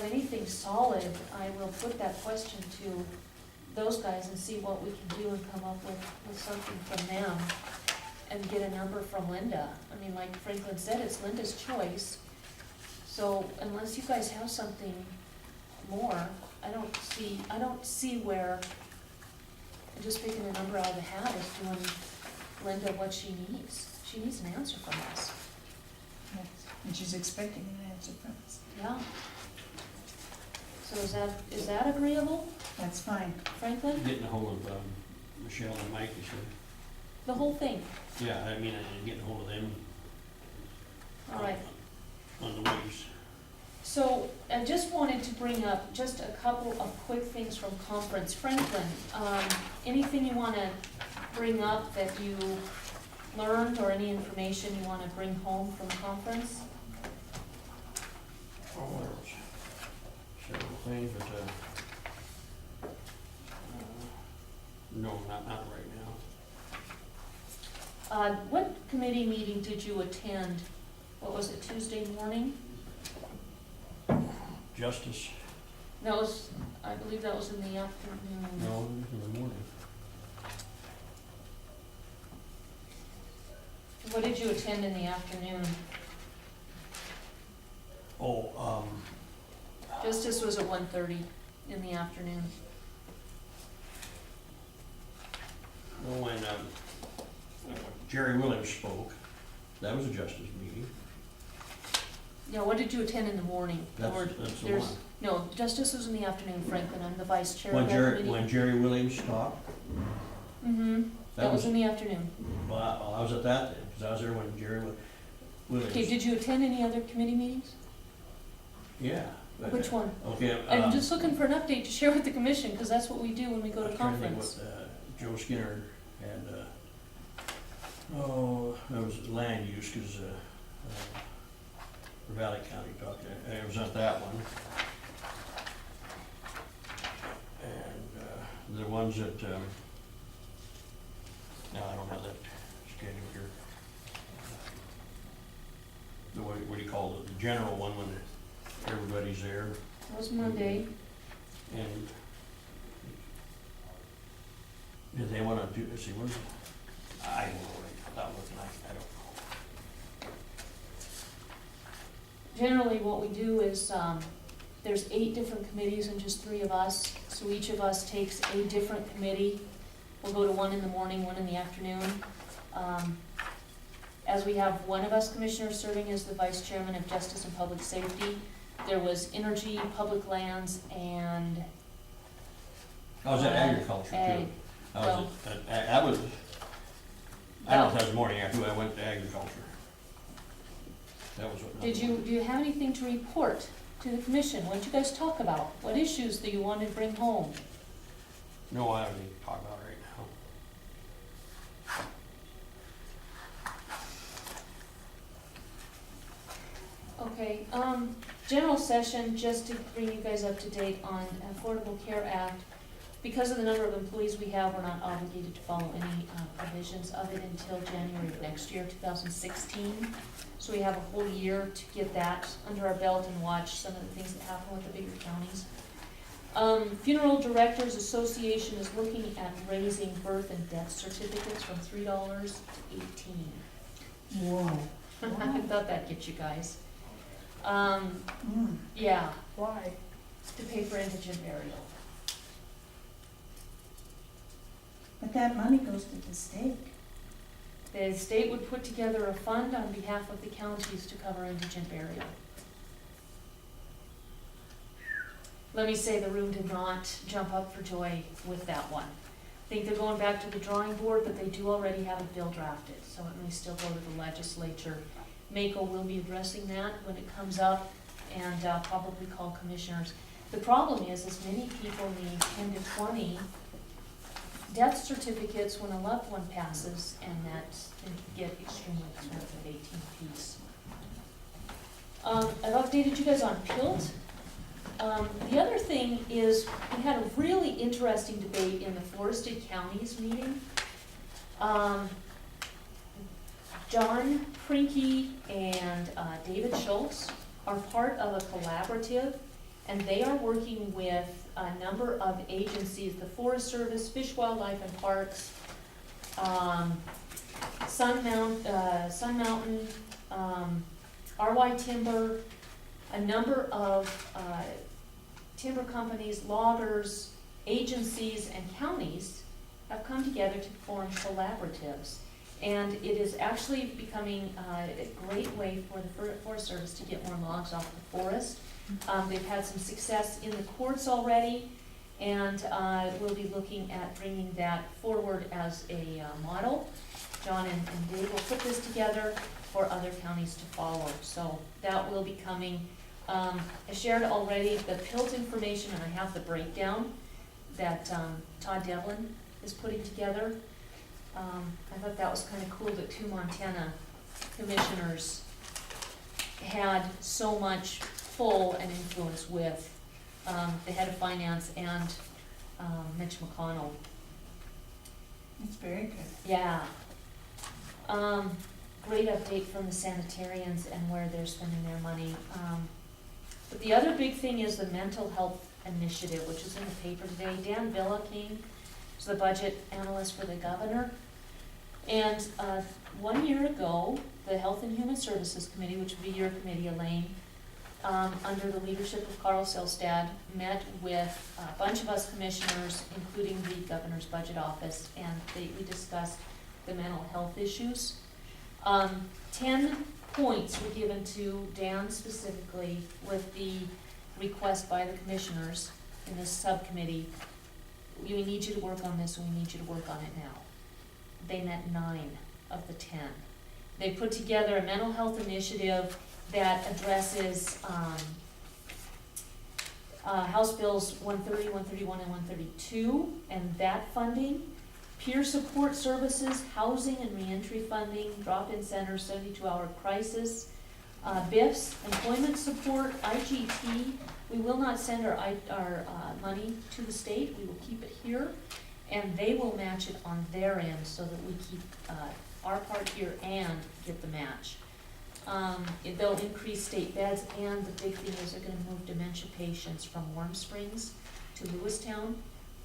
have anything solid, I will put that question to those guys and see what we can do and come up with something from them and get a number from Linda. I mean, like Franklin said, it's Linda's choice. So unless you guys have something more, I don't see where just picking a number out of the hat is doing Linda what she needs. She needs an answer from us. Yes, and she's expecting an answer from us. Yeah. So is that agreeable, That's fine. Franklin? Getting a hold of Michelle and Mike, you said? The whole thing? Yeah, I mean, getting a hold of them. All right. On the waves. So I just wanted to bring up just a couple of quick things from conference. Franklin, anything you want to bring up that you learned or any information you want to bring home from conference? Oh, there was several things, but, no, not right now. What committee meeting did you attend? What was it, Tuesday morning? Justice? That was, I believe that was in the afternoon. No, it was in the morning. What did you attend in the afternoon? Oh, Justice was at 1:30 in the afternoon. when Jerry Williams spoke, that was a justice meeting. Yeah, what did you attend in the morning? That's Or the there's- one. No, Justice was in the afternoon, Franklin, I'm the vice chair of When that committee. When Jerry Williams talked, Mm-hmm, that was in the afternoon. well, I was at that, because I was there when Jerry Williams. Okay, did you attend any other committee meetings? Yeah. but- Which one? Okay. I'm just looking for an update to share with the commission, because that's what we do when we go I to was trying think conference. what, Joe Skinner and, that was land use, because, Valley County talked, I was at that one. And, the ones that, no, I don't have that schedule here. The, what do you call it, the general one when everybody's there, That was Monday. and did they wanna do, let's see, what is it? I don't know, that looking like, I don't know. Generally, what we do is, there's 8 different committees and just 3 of us, so each of us takes a different committee. We'll go to one in the morning, one in the afternoon. As we have one of us commissioners serving as the vice chairman of Justice and Public Safety, there was Energy, Public Lands, and I was at agriculture Ag. too. I was Well- I don't know if that was the morning after I went to agriculture. That was what. do you have anything to report to the commission? What did you guys talk about? What issues do you want to bring home? No, I don't need to talk about it right now. Okay, general session, just to bring you guys up to date on Affordable Care Act. Because of the number of employees we have, we're not obligated to follow any provisions of it until January of next year, 2016. So we have a whole year to get that under our belt and watch some of the things that happen with the bigger counties. Funeral Directors Association is looking at raising birth and death certificates from $3 to $18. Whoa. I thought that'd get you guys. Mm. Yeah, Why? to pay for indigent burial. But that money goes to the state. The state would put together a fund on behalf of the counties to cover indigent burial. Let me say, the room did not jump up for joy with that one. I think they're going back to the drawing board, but they do already have a bill drafted, so it may still go to the legislature. Mako will be addressing that when it comes up, and probably call commissioners. The problem is many people need 10 to 20 death certificates when a loved one passes, and that can get extremely expensive, 18 piece. I've updated you guys on PILT. The other thing is, we had a really interesting debate in the Forested Counties meeting. John Prinky and David Schultz are part of a collaborative And they are working with a number of agencies, the Forest Service, Fish, Wildlife and Parks, Sun Mountain, RY Timber, a number of timber companies, loggers, agencies, and counties have come together to form collaboratives. And it is actually becoming a great way for the Forest Service to get more logs off the forest. They've had some success in the courts already, and we'll be looking at bringing that forward as a model. John and Dave will put this together for other counties to follow. So that will be coming. I shared already the PILT information, and I have the breakdown that Todd Devlin is putting together. I thought that was kind of cool that 2 Montana commissioners had so much pull and influence with the head of finance and Mitch McConnell. It's very good. Yeah. Great update from the sanitarians and where they're spending their money. But the other big thing is the mental health initiative, which is in the paper today. Dan Villa came, who's the budget analyst for the governor. And 1 year ago, the Health and Human Services Committee, which would be your committee, Elaine, under the leadership of Carl Selstad, met with a bunch of us commissioners, including the governor's budget office, and we discussed the mental health issues. 10 points were given to Dan specifically with the request by the commissioners in this subcommittee. We need you to work on this, and we need you to work on it now. They met 9 of the 10. They put together a mental health initiative that addresses House Bills 130, 131, and 132, and that funding, peer support services, housing and reentry funding, drop-in centers, 72-hour crisis, BIFs, employment support, IGT. We will not send our money to the state. We will keep it here, and they will match it on their end so that we keep our part here and get the match. They'll increase state beds, and the big thing is they're gonna move dementia patients from Warm Springs to Lewistown,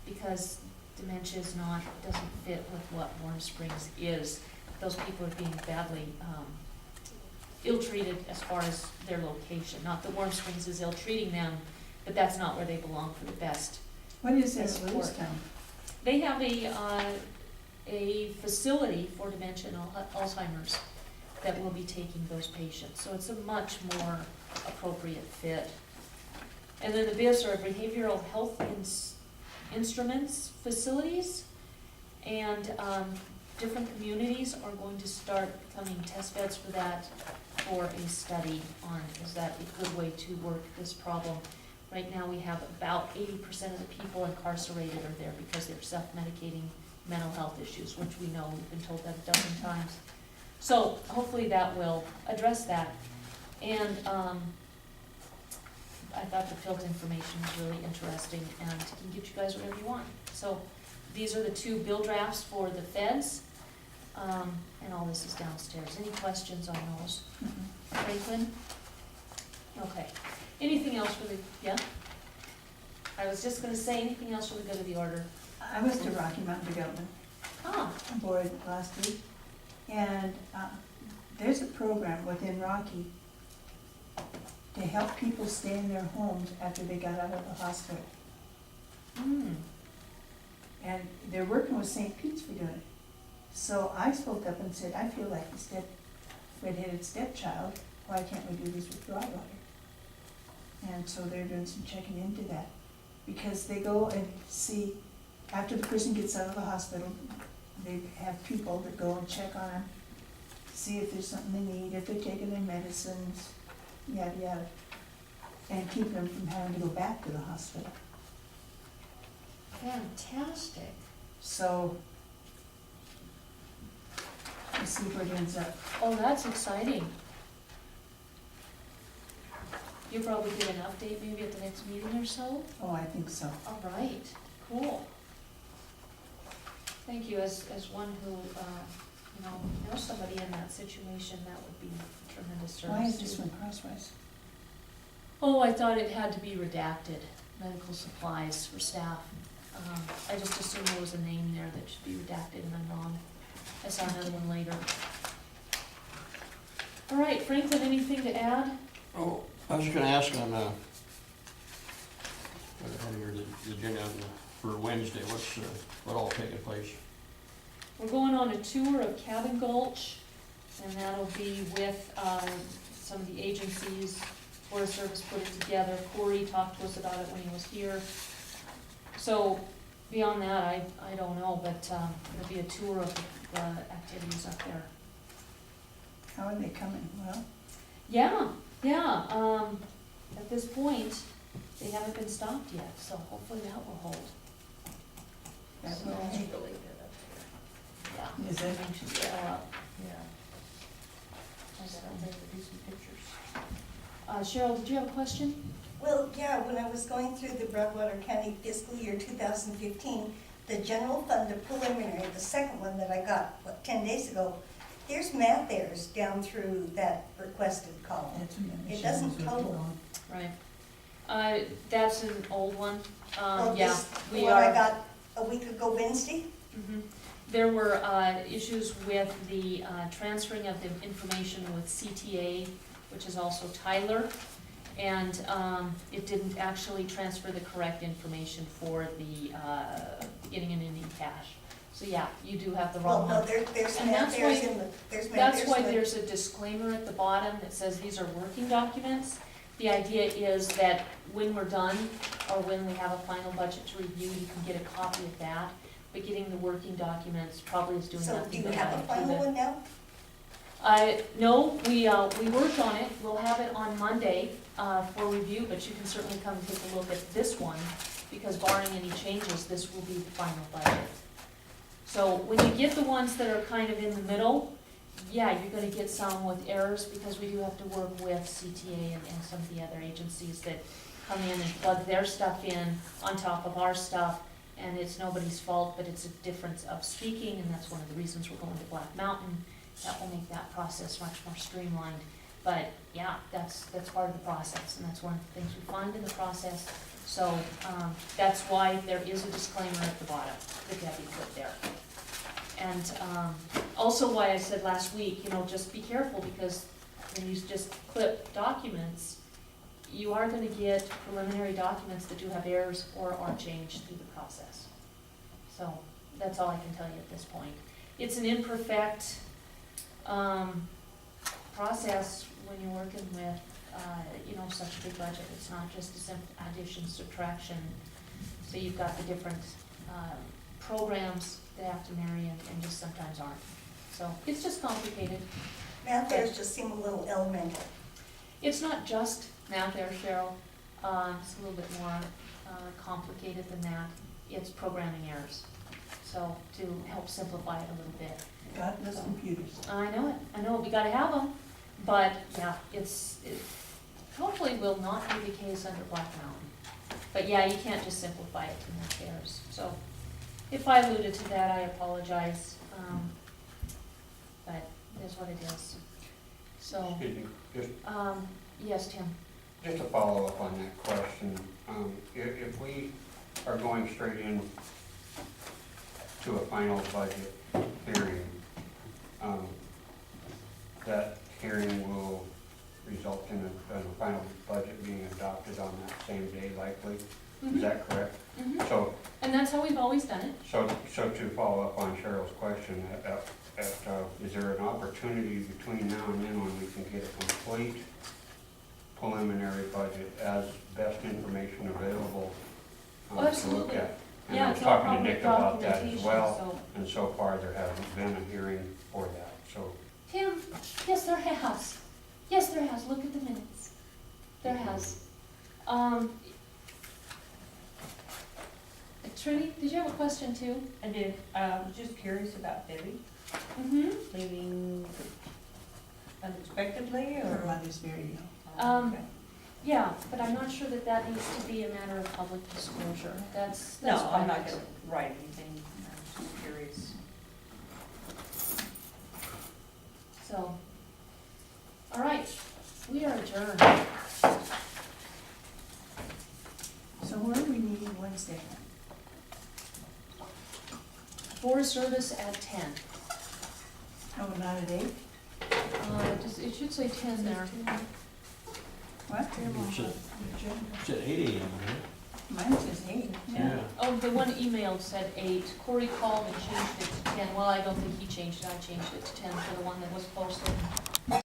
because dementia doesn't fit with what Warm Springs is. Those people are being badly ill-treated as far as their location. Not that Warm Springs is ill-treating them, but that's not where they belong for the best. What is Yes, this, Lewistown? They have a facility for dementia and Alzheimer's that will be taking those patients. So it's a much more appropriate fit. And then the BIFs are behavioral health instruments facilities, and different communities are going to start becoming test beds for that, for a study on, is that a good way to work this problem? Right now we have about 80% of the people incarcerated are there because they're self-medicating mental health issues, which we know, we've been told that a dozen times. So hopefully that will address that. And I thought the PILT information was really interesting and can get you guys whatever you want. So these are the 2 bill drafts for the feds, and all this is downstairs. Any questions on those? Franklin? Okay. Anything else for the, yeah? I was just gonna say, anything else for the good of the order? I was to Rocky Mountain Development Board last week, and there's a program within Rocky to help people stay in their homes after they got out of the hospital. And they're working with St. Pete's for doing it. So I spoke up and said, I feel like the red-headed stepchild, why can't we do this with dry water? And so they're doing some checking into that, because they go and see, after the person gets out of the hospital, they have people that go and check on them, see if there's something they need, if they're taking their medicines, yada yada, and keep them from having to go back to the hospital. Fantastic. So, we'll see where it ends up. Oh, that's exciting. You'll probably get an update maybe at the next meeting or so? Oh, I think so. All right, cool. Thank you. As one who, knows somebody in that situation, that would be tremendous service. Why is this one crosswise? Oh, I thought it had to be redacted, medical supplies for staff. I just assumed there was a name there that should be redacted and I'm wrong. I saw another one later. All right, Franklin, anything to add? Oh, I was just gonna ask on, the agenda for Wednesday, what all taking place? We're going on a tour of Cabin Gulch, and that'll be with, some of the agencies. Forest Service put it together. Corey talked to us about it when he was here. So beyond that, I don't know, but, it'll be a tour of the activities up there. How are they coming? Well, Yeah, at this point, they haven't been stopped yet, so hopefully that will hold. that So- will make, Yeah. is it? Anxious to go up. Yeah. I got out there to do some pictures. Cheryl, did you have a question? Well, yeah, when I was going through the Broadwater County fiscal year 2015, the general fund, the preliminary, the second one that I got, 10 days ago, there's math errors down through that requested column. That's what It doesn't total. Right. That's an old one. Well, Yeah, this we one I are. got a week ago Wednesday. Mhm. There were issues with the transferring of the information with CTA, which is also Tyler, and it didn't actually transfer the correct information for the beginning and ending cash. So yeah, you do have the Well, wrong no, one. there's And math that's errors why- in the, there's math That's errors why in the. there's a disclaimer at the bottom that says these are working documents. The idea is that when we're done, or when we have a final budget to review, you can get a copy of that. But getting the working documents probably is doing So do nothing you but have a adding to final the. one now? No, we worked on it. We'll have it on Monday for review, but you can certainly come and take a look at this one, because barring any changes, this will be the final budget. So when you get the ones that are kind of in the middle, yeah, you're gonna get some with errors, because we do have to work with CTA and some of the other agencies that come in and plug their stuff in on top of our stuff, and it's nobody's fault, but it's a difference of speaking, and that's one of the reasons we're going to Black Mountain. That will make that process much more streamlined. But yeah, that's part of the process, and that's one of the things we find in the process. So that's why there is a disclaimer at the bottom that Debbie put there. And also why I said last week, just be careful, because when you just clip documents, you are gonna get preliminary documents that do have errors or are changed through the process. So that's all I can tell you at this point. It's an imperfect process when you're working with, such a big budget. It's not just a simple addition, subtraction. So you've got the different programs that have to marry and just sometimes aren't. So it's just complicated. Math errors just seem a little elemental. It's not just math there, Cheryl. It's a little bit more complicated than that. It's programming errors. So to help simplify it a little bit. God bless computers. I know, we gotta have them, but yeah, it hopefully will not be the case under Black Mountain. But yeah, you can't just simplify it to math errors. So if I alluded to that, I apologize, but it is what it is. So, Excuse me, just, yes, Tim? just to follow up on that question, if we are going straight in to a final budget hearing, that hearing will result in a final budget being adopted on that same day likely, is that correct? Mhm. So, And that's how we've always done it. so to follow up on Cheryl's question, is there an opportunity between now and then when we can get a complete preliminary budget as best information available Oh, to look absolutely. at? And Yeah, I was it's all talking to public Nick about that as documentation, well, so. and so far there hasn't been a hearing for that, so. Tim, yes, there has. Yes, there has. Look at the minutes. There has. Trini, did you have a question too? I did, was just curious about Debbie Mm-hmm. leaving unexpectedly, Her or? mother's very young. Okay. Yeah, but I'm not sure that needs to be a matter of public disclosure. That's No, I'm not private. gonna write anything, I was just curious. So, all right, we are adjourned. Wednesday. Forest Service at 10. Oh, not at 8? It should say 10 there. What? It said 8 AM, right? Mine says 8. Yeah. Oh, the one emailed said 8. Corey called and changed it to 10. Well, I don't think he changed it, I changed it to 10 for the one that was posted.